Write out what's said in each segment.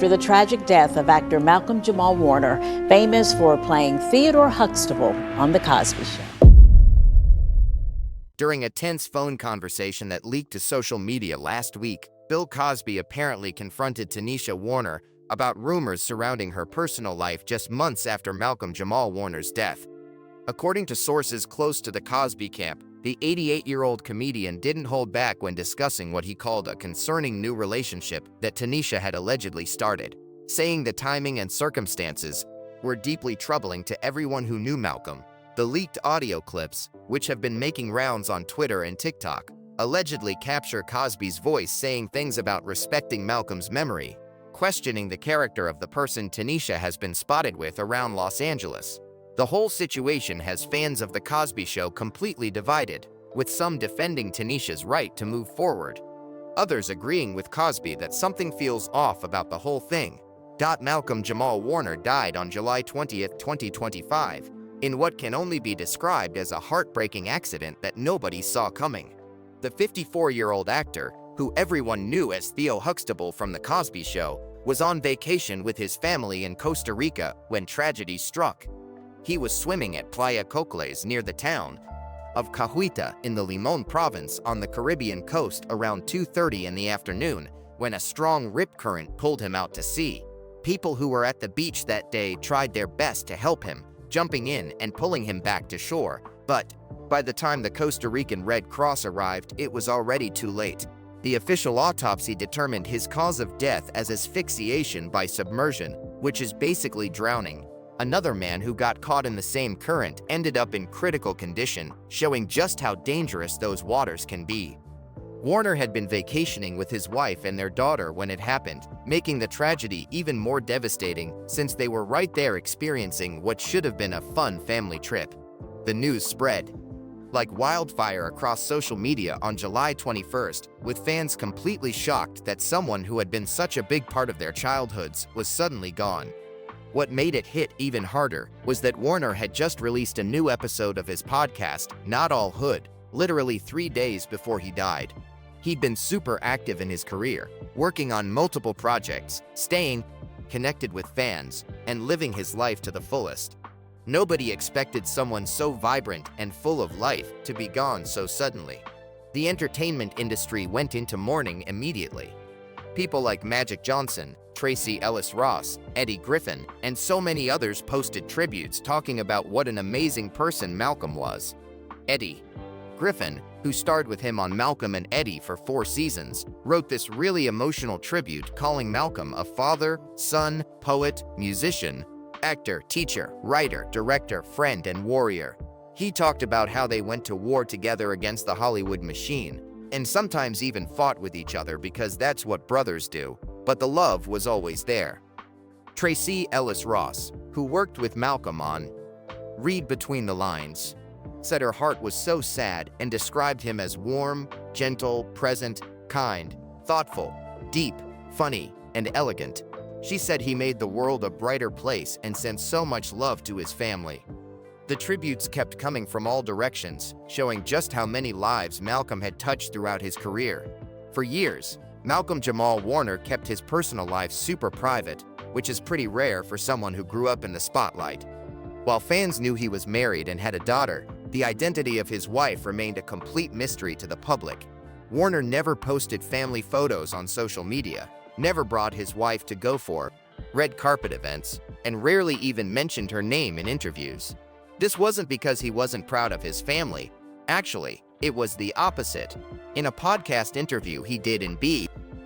after the tragic death of actor Malcolm Jamal Warner, famous for playing Theodore Huxtable on The Cosby Show. During a tense phone conversation that leaked to social media last week, Bill Cosby apparently confronted Tanisha Warner about rumors surrounding her personal life just months after Malcolm Jamal Warner's death. According to sources close to the Cosby camp, the 88-year-old comedian didn't hold back when discussing what he called a concerning new relationship that Tanisha had allegedly started, saying the timing and circumstances were deeply troubling to everyone who knew Malcolm. The leaked audio clips, which have been making rounds on Twitter and TikTok, allegedly capture Cosby's voice saying things about respecting Malcolm's memory, questioning the character of the person Tanisha has been spotted with around Los Angeles. The whole situation has fans of The Cosby Show completely divided, with some defending Tanisha's right to move forward, others agreeing with Cosby that something feels off about the whole thing. Malcolm Jamal Warner died on July 20, 2025, in what can only be described as a heartbreaking accident that nobody saw coming. The 54-year-old actor, who everyone knew as Theo Huxtable from The Cosby Show, was on vacation with his family in Costa Rica when tragedy struck. He was swimming at Playa Cocles near the town of Cahuita in the Limon province on the Caribbean coast around 2:30 in the afternoon when a strong rip current pulled him out to sea. People who were at the beach that day tried their best to help him, jumping in and pulling him back to shore, but by the time the Costa Rican Red Cross arrived, it was already too late. The official autopsy determined his cause of death as asphyxiation by submersion, which is basically drowning. Another man who got caught in the same current ended up in critical condition, showing just how dangerous those waters can be. Warner had been vacationing with his wife and their daughter when it happened, making the tragedy even more devastating since they were right there experiencing what should have been a fun family trip. The news spread like wildfire across social media on July 21st, with fans completely shocked that someone who had been such a big part of their childhoods was suddenly gone. What made it hit even harder was that Warner had just released a new episode of his podcast, Not All Hood, literally 3 days before he died. He'd been super active in his career, working on multiple projects, staying connected with fans, and living his life to the fullest. Nobody expected someone so vibrant and full of life to be gone so suddenly. The entertainment industry went into mourning immediately. People like Magic Johnson, Tracee Ellis Ross, Eddie Griffin, and so many others posted tributes talking about what an amazing person Malcolm was. Eddie Griffin, who starred with him on Malcolm and Eddie for 4 seasons, wrote this really emotional tribute calling Malcolm a father, son, poet, musician, actor, teacher, writer, director, friend, and warrior. He talked about how they went to war together against the Hollywood machine, and sometimes even fought with each other because that's what brothers do, but the love was always there. Tracee Ellis Ross, who worked with Malcolm on Read Between the Lines, said her heart was so sad and described him as warm, gentle, present, kind, thoughtful, deep, funny, and elegant. She said he made the world a brighter place and sent so much love to his family. The tributes kept coming from all directions, showing just how many lives Malcolm had touched throughout his career. For years, Malcolm Jamal Warner kept his personal life super private, which is pretty rare for someone who grew up in the spotlight. While fans knew he was married and had a daughter, the identity of his wife remained a complete mystery to the public. Warner never posted family photos on social media, never brought his wife to go for red carpet events, and rarely even mentioned her name in interviews. This wasn't because he wasn't proud of his family. Actually, it was the opposite. In a podcast interview he did in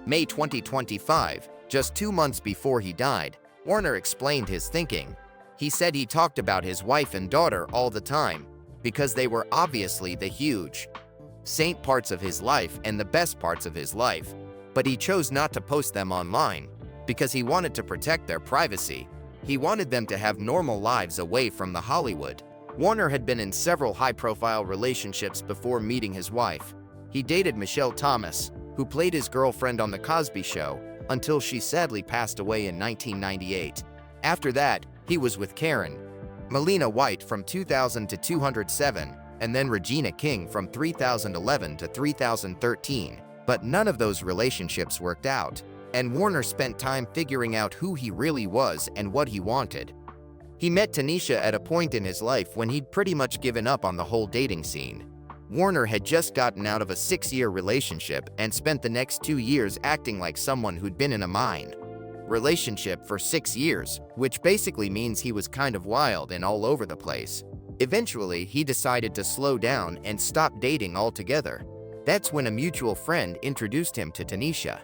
May 2025, just 2 months before he died, Warner explained his thinking. He said he talked about his wife and daughter all the time, because they were obviously the huge saint parts of his life and the best parts of his life, but he chose not to post them online because he wanted to protect their privacy. He wanted them to have normal lives away from the Hollywood. Warner had been in several high-profile relationships before meeting his wife. He dated Michelle Thomas, who played his girlfriend on The Cosby Show, until she sadly passed away in 1998. After that, he was with Karen Melina White from 2000 to 2007, and then Regina King from 2011 to 2013, but none of those relationships worked out. and Warner spent time figuring out who he really was and what he wanted. He met Tanisha at a point in his life when he'd pretty much given up on the whole dating scene. Warner had just gotten out of a 6-year relationship and spent the next 2 years acting like someone who'd been in a mine. Relationship for 6 years, which basically means he was kind of wild and all over the place. Eventually, he decided to slow down and stop dating altogether. That's when a mutual friend introduced him to Tanisha.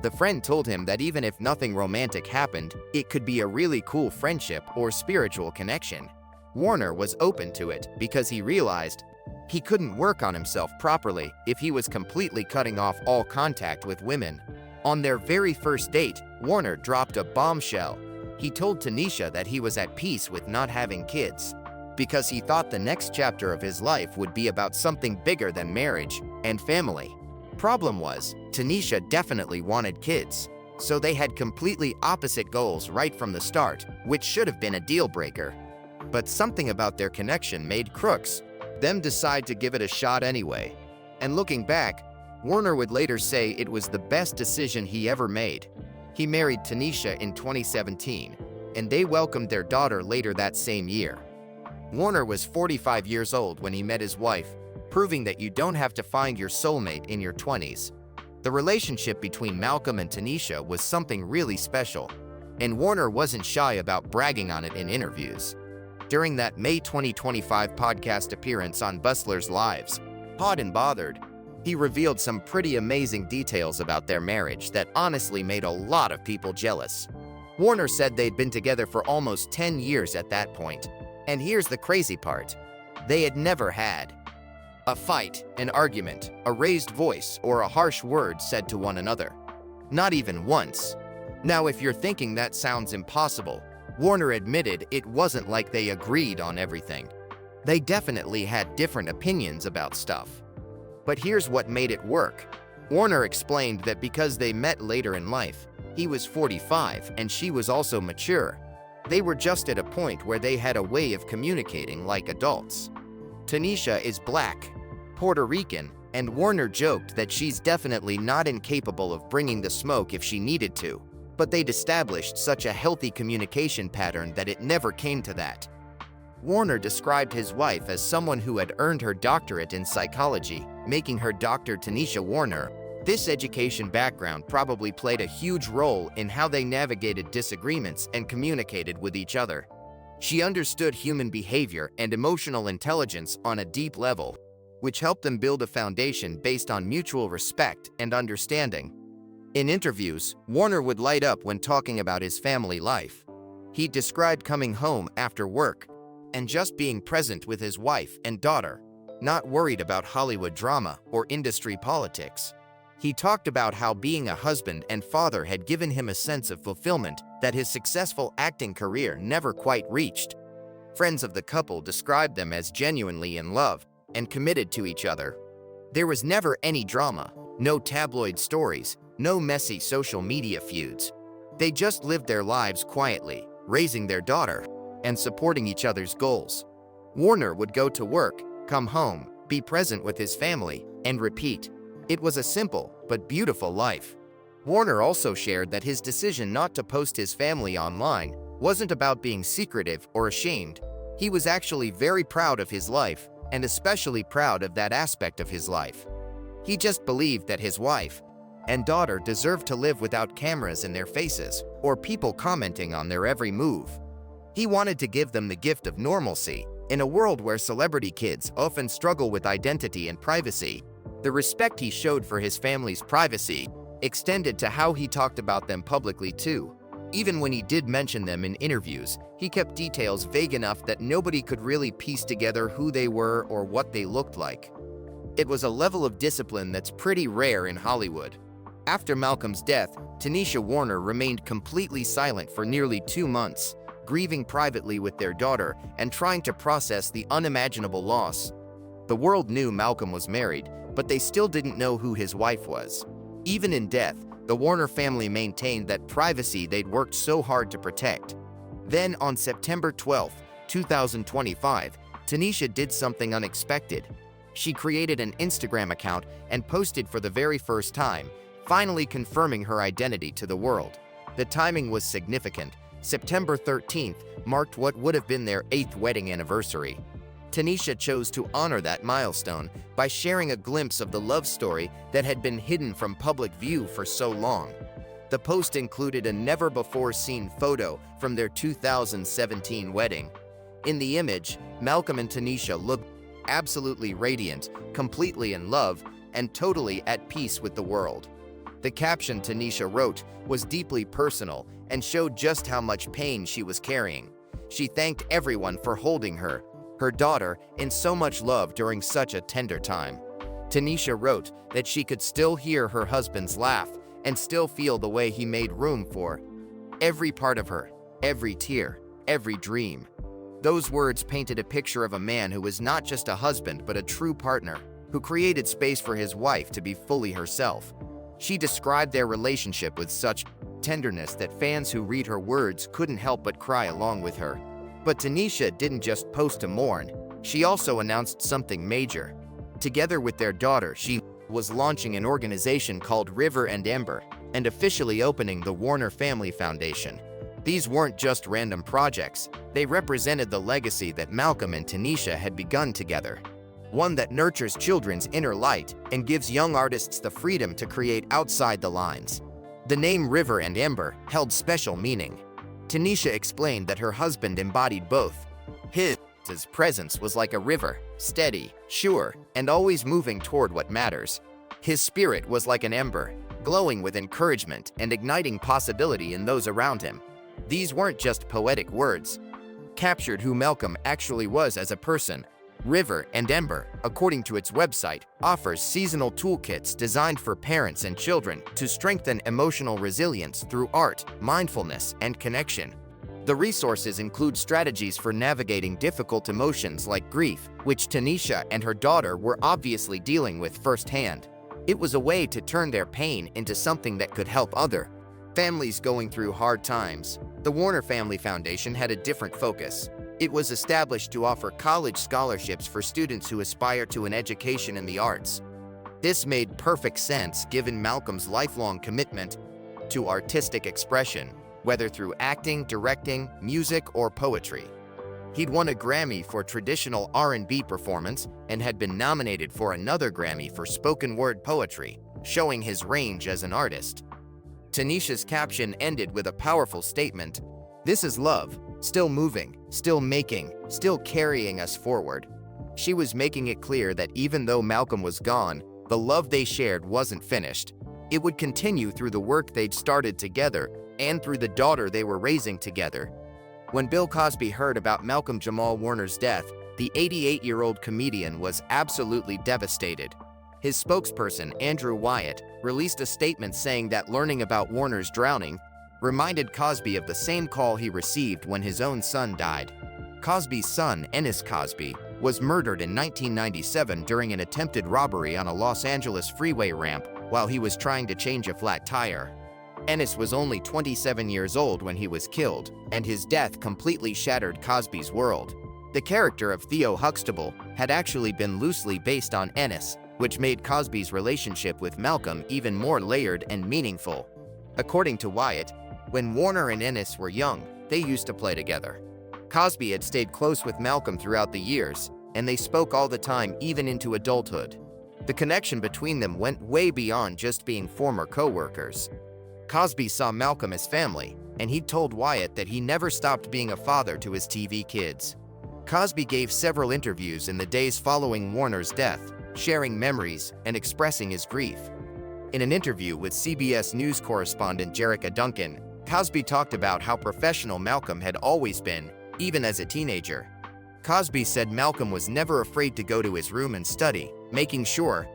The friend told him that even if nothing romantic happened, it could be a really cool friendship or spiritual connection. Warner was open to it because he realized he couldn't work on himself properly if he was completely cutting off all contact with women. On their very first date, Warner dropped a bombshell. He told Tanisha that he was at peace with not having kids, because he thought the next chapter of his life would be about something bigger than marriage and family. Problem was, Tanisha definitely wanted kids, so they had completely opposite goals right from the start, which should have been a deal breaker. But something about their connection made crooks them decide to give it a shot anyway. And looking back, Warner would later say it was the best decision he ever made. He married Tanisha in 2017, and they welcomed their daughter later that same year. Warner was 45 years old when he met his wife, proving that you don't have to find your soulmate in your 20s. The relationship between Malcolm and Tanisha was something really special, and Warner wasn't shy about bragging on it in interviews. During that May 2025 podcast appearance on Bustler's Lives, Hot and Bothered, he revealed some pretty amazing details about their marriage that honestly made a lot of people jealous. Warner said they'd been together for almost 10 years at that point. And here's the crazy part. They had never had a fight, an argument, a raised voice, or a harsh word said to one another. Not even once. Now, if you're thinking that sounds impossible, Warner admitted it wasn't like they agreed on everything. They definitely had different opinions about stuff. But here's what made it work. Warner explained that because they met later in life, he was 45 and she was also mature. They were just at a point where they had a way of communicating like adults. Tanisha is Black, Puerto Rican, and Warner joked that she's definitely not incapable of bringing the smoke if she needed to, but they'd established such a healthy communication pattern that it never came to that. Warner described his wife as someone who had earned her doctorate in psychology, making her Dr. Tanisha Warner. This education background probably played a huge role in how they navigated disagreements and communicated with each other. She understood human behavior and emotional intelligence on a deep level, which helped them build a foundation based on mutual respect and understanding. In interviews, Warner would light up when talking about his family life. He described coming home after work and just being present with his wife and daughter, not worried about Hollywood drama or industry politics. He talked about how being a husband and father had given him a sense of fulfillment that his successful acting career never quite reached. Friends of the couple described them as genuinely in love and committed to each other. There was never any drama, no tabloid stories, no messy social media feuds. They just lived their lives quietly, raising their daughter and supporting each other's goals. Warner would go to work, come home, be present with his family, and repeat. It was a simple but beautiful life. Warner also shared that his decision not to post his family online wasn't about being secretive or ashamed. He was actually very proud of his life, and especially proud of that aspect of his life. He just believed that his wife and daughter deserved to live without cameras in their faces or people commenting on their every move. He wanted to give them the gift of normalcy in a world where celebrity kids often struggle with identity and privacy. The respect he showed for his family's privacy extended to how he talked about them publicly too. Even when he did mention them in interviews, he kept details vague enough that nobody could really piece together who they were or what they looked like. It was a level of discipline that's pretty rare in Hollywood. After Malcolm's death, Tanisha Warner remained completely silent for nearly 2 months, grieving privately with their daughter and trying to process the unimaginable loss. The world knew Malcolm was married, but they still didn't know who his wife was. Even in death, the Warner family maintained that privacy they'd worked so hard to protect. Then, on September 12, 2025, Tanisha did something unexpected. She created an Instagram account and posted for the very first time, finally confirming her identity to the world. The timing was significant. September 13th marked what would have been their 8th wedding anniversary. Tanisha chose to honor that milestone by sharing a glimpse of the love story that had been hidden from public view for so long. The post included a never-before-seen photo from their 2017 wedding. In the image, Malcolm and Tanisha looked absolutely radiant, completely in love, and totally at peace with the world. The caption Tanisha wrote was deeply personal and showed just how much pain she was carrying. She thanked everyone for holding her daughter, in so much love during such a tender time. Tanisha wrote that she could still hear her husband's laugh and still feel the way he made room for every part of her, every tear, every dream. Those words painted a picture of a man who was not just a husband but a true partner, who created space for his wife to be fully herself. She described their relationship with such tenderness that fans who read her words couldn't help but cry along with her. But Tanisha didn't just post to mourn, she also announced something major. Together with their daughter, she was launching an organization called River and Ember and officially opening the Warner Family Foundation. These weren't just random projects, they represented the legacy that Malcolm and Tanisha had begun together. One that nurtures children's inner light and gives young artists the freedom to create outside the lines. The name River and Ember held special meaning. Tanisha explained that her husband embodied both. His presence was like a river, steady, sure, and always moving toward what matters. His spirit was like an ember, glowing with encouragement and igniting possibility in those around him. These weren't just poetic words, captured who Malcolm actually was as a person. River and Ember, according to its website, offers seasonal toolkits designed for parents and children to strengthen emotional resilience through art, mindfulness, and connection. The resources include strategies for navigating difficult emotions like grief, which Tanisha and her daughter were obviously dealing with firsthand. It was a way to turn their pain into something that could help other families going through hard times. The Warner Family Foundation had a different focus. It was established to offer college scholarships for students who aspire to an education in the arts. This made perfect sense given Malcolm's lifelong commitment to artistic expression, whether through acting, directing, music, or poetry. He'd won a Grammy for traditional R&B performance and had been nominated for another Grammy for spoken word poetry, showing his range as an artist. Tanisha's caption ended with a powerful statement: "This is love, still moving, still making, still carrying us forward." She was making it clear that even though Malcolm was gone, the love they shared wasn't finished. It would continue through the work they'd started together and through the daughter they were raising together. When Bill Cosby heard about Malcolm Jamal Warner's death, the 88-year-old comedian was absolutely devastated. His spokesperson, Andrew Wyatt, released a statement saying that learning about Warner's drowning reminded Cosby of the same call he received when his own son died. Cosby's son, Ennis Cosby, was murdered in 1997 during an attempted robbery on a Los Angeles freeway ramp while he was trying to change a flat tire. Ennis was only 27 years old when he was killed, and his death completely shattered Cosby's world. The character of Theo Huxtable had actually been loosely based on Ennis, which made Cosby's relationship with Malcolm even more layered and meaningful. According to Wyatt, when Warner and Ennis were young, they used to play together. Cosby had stayed close with Malcolm throughout the years, and they spoke all the time even into adulthood. The connection between them went way beyond just being former co-workers. Cosby saw Malcolm as family, and he told Wyatt that he never stopped being a father to his TV kids. Cosby gave several interviews in the days following Warner's death, sharing memories and expressing his grief. In an interview with CBS News correspondent Jerrica Duncan, Cosby talked about how professional Malcolm had always been, even as a teenager. Cosby said Malcolm was never afraid to go to his room and study, making sure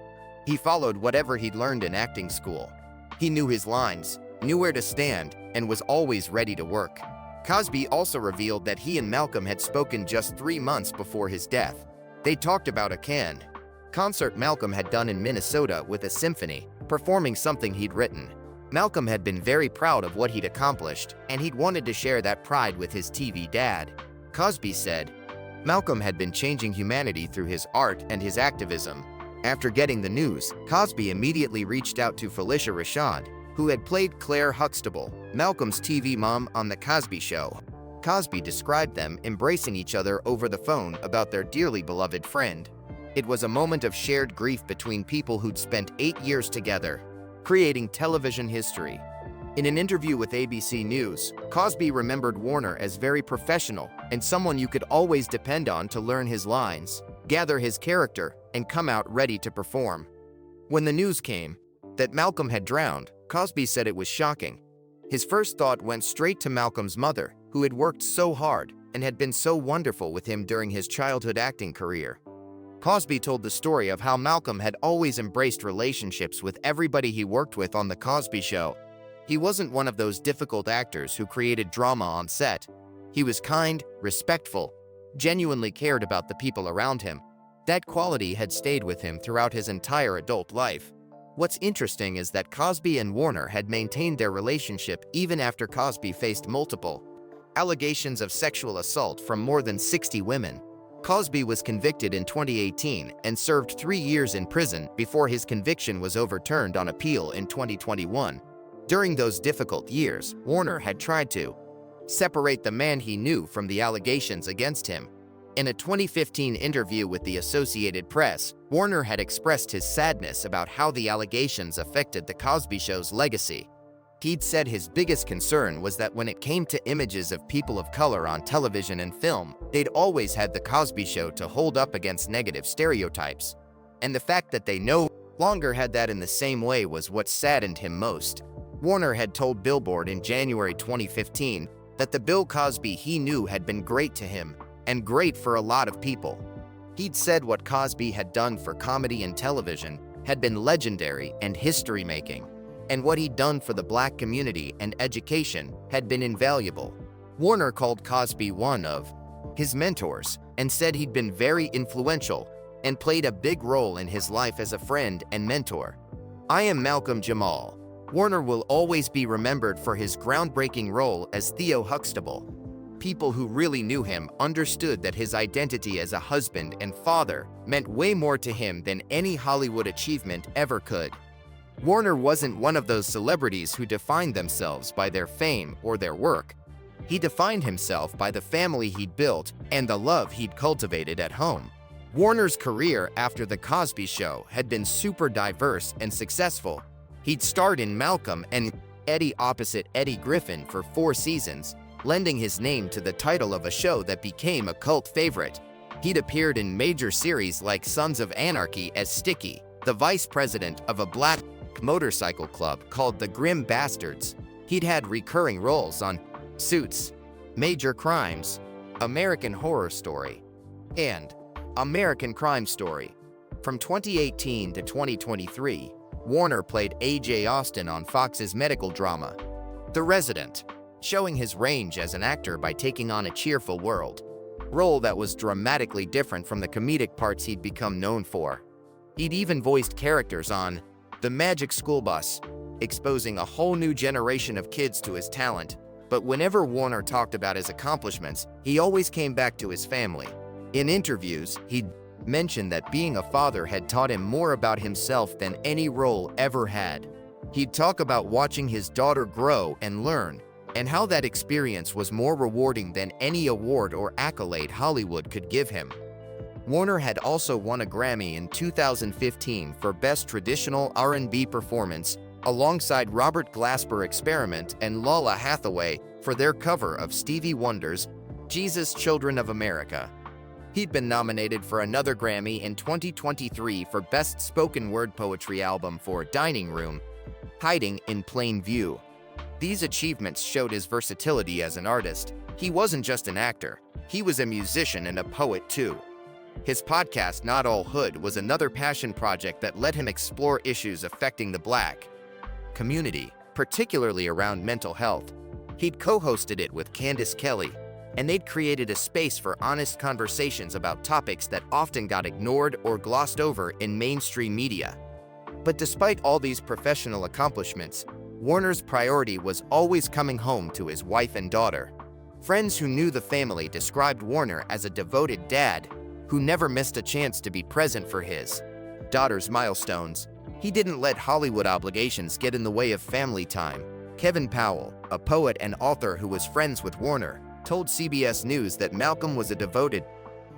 he followed whatever he'd learned in acting school. He knew his lines, knew where to stand, and was always ready to work. Cosby also revealed that he and Malcolm had spoken just 3 months before his death. They talked about a concert Malcolm had done in Minnesota with a symphony, performing something he'd written. Malcolm had been very proud of what he'd accomplished, and he'd wanted to share that pride with his TV dad. Cosby said, "Malcolm had been changing humanity through his art and his activism. After getting the news, Cosby immediately reached out to Felicia Rashad, who had played Claire Huxtable, Malcolm's TV mom on The Cosby Show. Cosby described them embracing each other over the phone about their dearly beloved friend. It was a moment of shared grief between people who'd spent 8 years together, creating television history. In an interview with ABC News, Cosby remembered Warner as very professional and someone you could always depend on to learn his lines, gather his character, and come out ready to perform. When the news came that Malcolm had drowned, Cosby said it was shocking. His first thought went straight to Malcolm's mother, who had worked so hard and had been so wonderful with him during his childhood acting career. Cosby told the story of how Malcolm had always embraced relationships with everybody he worked with on The Cosby Show. He wasn't one of those difficult actors who created drama on set. He was kind, respectful, genuinely cared about the people around him. That quality had stayed with him throughout his entire adult life. What's interesting is that Cosby and Warner had maintained their relationship even after Cosby faced multiple allegations of sexual assault from more than 60 women. Cosby was convicted in 2018 and served 3 years in prison before his conviction was overturned on appeal in 2021. During those difficult years, Warner had tried to separate the man he knew from the allegations against him. In a 2015 interview with the Associated Press, Warner had expressed his sadness about how the allegations affected The Cosby Show's legacy. He'd said his biggest concern was that when it came to images of people of color on television and film, they'd always had The Cosby Show to hold up against negative stereotypes. And the fact that they no longer had that in the same way was what saddened him most. Warner had told Billboard in January 2015 that the Bill Cosby he knew had been great to him, and great for a lot of people. He'd said what Cosby had done for comedy and television had been legendary and history-making, and what he'd done for the Black community and education had been invaluable. Warner called Cosby one of his mentors and said he'd been very influential and played a big role in his life as a friend and mentor. "I am Malcolm Jamal. Warner will always be remembered for his groundbreaking role as Theo Huxtable. People who really knew him understood that his identity as a husband and father meant way more to him than any Hollywood achievement ever could." Warner wasn't one of those celebrities who defined themselves by their fame or their work. He defined himself by the family he'd built and the love he'd cultivated at home. Warner's career after The Cosby Show had been super diverse and successful. He'd starred in Malcolm and Eddie opposite Eddie Griffin for 4 seasons, lending his name to the title of a show that became a cult favorite. He'd appeared in major series like Sons of Anarchy as Sticky, the vice president of a black motorcycle club called the Grim Bastards. He'd had recurring roles on Suits, Major Crimes, American Horror Story, and American Crime Story. From 2018 to 2023, Warner played A.J. Austin on Fox's medical drama, The Resident, showing his range as an actor by taking on a cheerful role that was dramatically different from the comedic parts he'd become known for. He'd even voiced characters on The Magic School Bus, exposing a whole new generation of kids to his talent. But whenever Warner talked about his accomplishments, he always came back to his family. In interviews, he'd mentioned that being a father had taught him more about himself than any role ever had. He'd talk about watching his daughter grow and learn, and how that experience was more rewarding than any award or accolade Hollywood could give him. Warner had also won a Grammy in 2015 for Best Traditional R&B Performance, alongside Robert Glasper Experiment and Lala Hathaway for their cover of Stevie Wonder's Jesus Children of America. He'd been nominated for another Grammy in 2023 for Best Spoken Word Poetry Album for Dining Room, Hiding in Plain View. These achievements showed his versatility as an artist. He wasn't just an actor, he was a musician and a poet too. His podcast, Not All Hood, was another passion project that let him explore issues affecting the Black community, particularly around mental health. He'd co-hosted it with Candace Kelly, and they'd created a space for honest conversations about topics that often got ignored or glossed over in mainstream media. But despite all these professional accomplishments, Warner's priority was always coming home to his wife and daughter. Friends who knew the family described Warner as a devoted dad who never missed a chance to be present for his daughter's milestones. He didn't let Hollywood obligations get in the way of family time. Kevin Powell, a poet and author who was friends with Warner, told CBS News that Malcolm was a devoted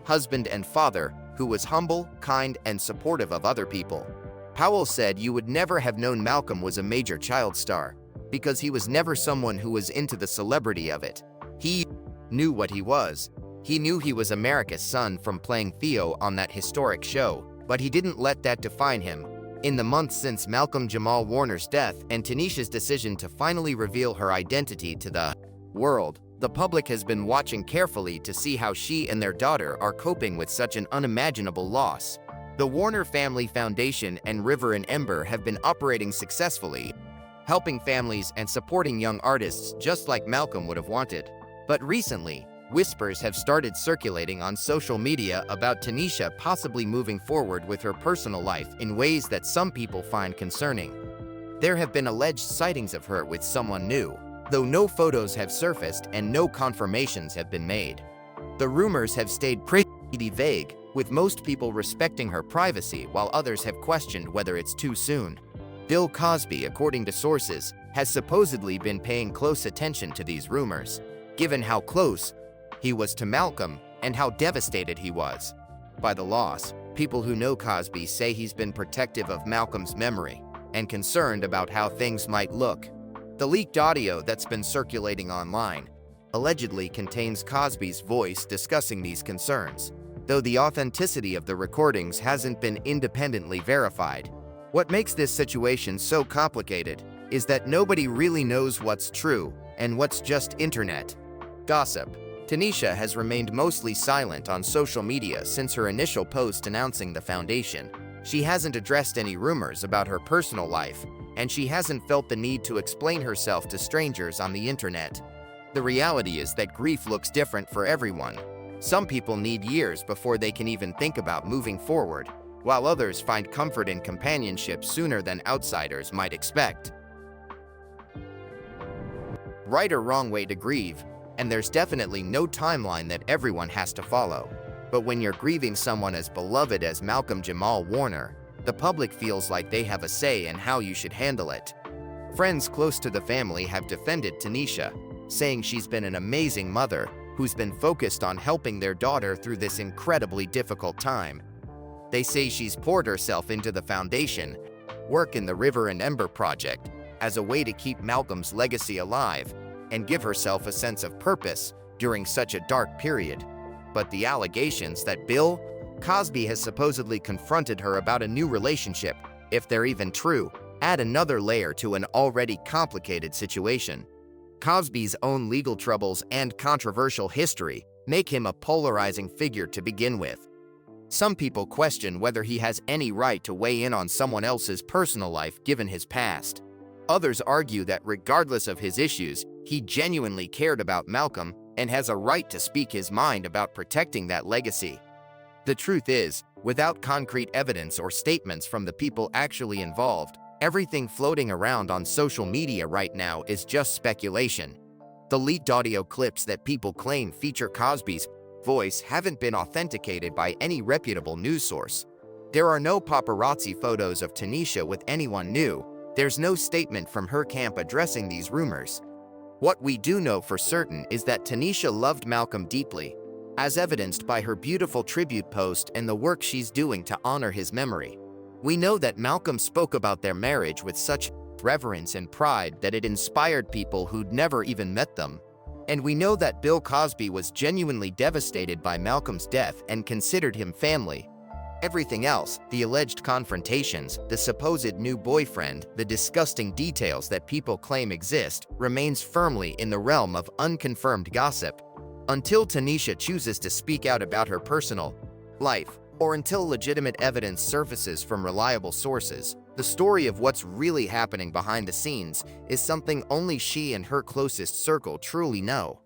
husband and father who was humble, kind, and supportive of other people. Powell said you would never have known Malcolm was a major child star because he was never someone who was into the celebrity of it. He knew what he was. He knew he was America's son from playing Theo on that historic show, but he didn't let that define him. In the months since Malcolm Jamal Warner's death and Tanisha's decision to finally reveal her identity to the world, the public has been watching carefully to see how she and their daughter are coping with such an unimaginable loss. The Warner Family Foundation and River and Ember have been operating successfully, helping families and supporting young artists just like Malcolm would have wanted. But recently, whispers have started circulating on social media about Tanisha possibly moving forward with her personal life in ways that some people find concerning. There have been alleged sightings of her with someone new, though no photos have surfaced and no confirmations have been made. The rumors have stayed pretty vague, with most people respecting her privacy while others have questioned whether it's too soon. Bill Cosby, according to sources, has supposedly been paying close attention to these rumors, given how close he was to Malcolm and how devastated he was by the loss. People who know Cosby say he's been protective of Malcolm's memory and concerned about how things might look. The leaked audio that's been circulating online allegedly contains Cosby's voice discussing these concerns, though the authenticity of the recordings hasn't been independently verified. What makes this situation so complicated is that nobody really knows what's true and what's just internet gossip. Tanisha has remained mostly silent on social media since her initial post announcing the foundation. She hasn't addressed any rumors about her personal life, and she hasn't felt the need to explain herself to strangers on the internet. The reality is that grief looks different for everyone. Some people need years before they can even think about moving forward, while others find comfort in companionship sooner than outsiders might expect. Right or wrong way to grieve, and there's definitely no timeline that everyone has to follow. But when you're grieving someone as beloved as Malcolm Jamal Warner, the public feels like they have a say in how you should handle it. Friends close to the family have defended Tanisha, saying she's been an amazing mother who's been focused on helping their daughter through this incredibly difficult time. They say she's poured herself into the foundation, work in the River and Ember project, as a way to keep Malcolm's legacy alive and give herself a sense of purpose during such a dark period. But the allegations that Bill Cosby has supposedly confronted her about a new relationship, if they're even true, add another layer to an already complicated situation. Cosby's own legal troubles and controversial history make him a polarizing figure to begin with. Some people question whether he has any right to weigh in on someone else's personal life given his past. Others argue that regardless of his issues, he genuinely cared about Malcolm and has a right to speak his mind about protecting that legacy. The truth is, without concrete evidence or statements from the people actually involved, everything floating around on social media right now is just speculation. The leaked audio clips that people claim feature Cosby's voice haven't been authenticated by any reputable news source. There are no paparazzi photos of Tanisha with anyone new. There's no statement from her camp addressing these rumors. What we do know for certain is that Tanisha loved Malcolm deeply, as evidenced by her beautiful tribute post and the work she's doing to honor his memory. We know that Malcolm spoke about their marriage with such reverence and pride that it inspired people who'd never even met them. And we know that Bill Cosby was genuinely devastated by Malcolm's death and considered him family. Everything else, the alleged confrontations, the supposed new boyfriend, the disgusting details that people claim exist, remains firmly in the realm of unconfirmed gossip. Until Tanisha chooses to speak out about her personal life, or until legitimate evidence surfaces from reliable sources, the story of what's really happening behind the scenes is something only she and her closest circle truly know.